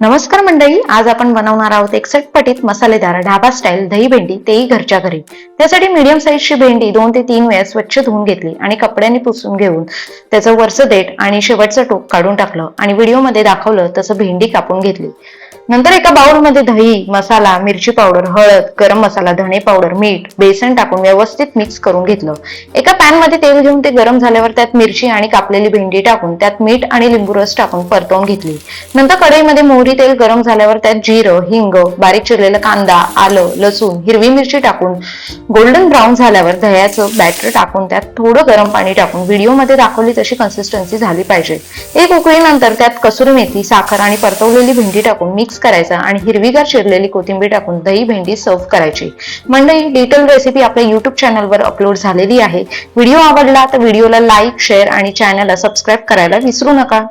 नमस्कार मंडळी, आज आपण बनवणार आहोत एक चटपटीत मसालेदार ढाबा स्टाईल दही भेंडी, तेही घरच्या घरी। त्यासाठी मीडियम साईजची भेंडी 2 ते 3 वेळा स्वच्छ धुवून घेतली आणि कपड्याने पुसून घेऊन त्याचं वरचं देठ आणि शेवटचं टोक काढून टाकलं आणि व्हिडिओमध्ये दाखवलं तसं भेंडी कापून घेतली। नंतर एका बाउलमध्ये दही, मसाला, मिरची पावडर, हळद, गरम मसाला, धणे पावडर, मीठ, बेसन टाकून व्यवस्थित मिक्स करून घेतलं। एका पॅन मध्ये तेल घेऊन ते गरम झाल्यावर त्यात मिरची आणि कापलेली भेंडी टाकून त्यात मीठ आणि लिंबू रस टाकून परतवून घेतली। नंतर कढईमध्ये मोहरी, तेल गरम झाल्यावर त्यात जिरं, हिंग, बारीक चिरलेला कांदा, आलं, लसूण, हिरवी मिरची टाकून गोल्डन ब्राऊन झाल्यावर दह्याचं बॅटर टाकून त्यात थोडं गरम पाणी टाकून व्हिडिओमध्ये दाखवली तशी कन्सिस्टन्सी झाली पाहिजे। एक उकळीनंतर त्यात कसुरी मेथी, साखर आणि परतवलेली भेंडी टाकून मिक्स करायचा आणि हिरवीगार चिरलेली कोथिंबीर टाकून दही भेंडी सर्व्ह करायची। मंडळी, डिटेल रेसिपी आपल्या YouTube चॅनलवर अपलोड झालेली आहे। व्हिडिओ आवडला तर व्हिडिओला लाईक, शेअर आणि चॅनलला सबस्क्राईब करायला विसरू नका।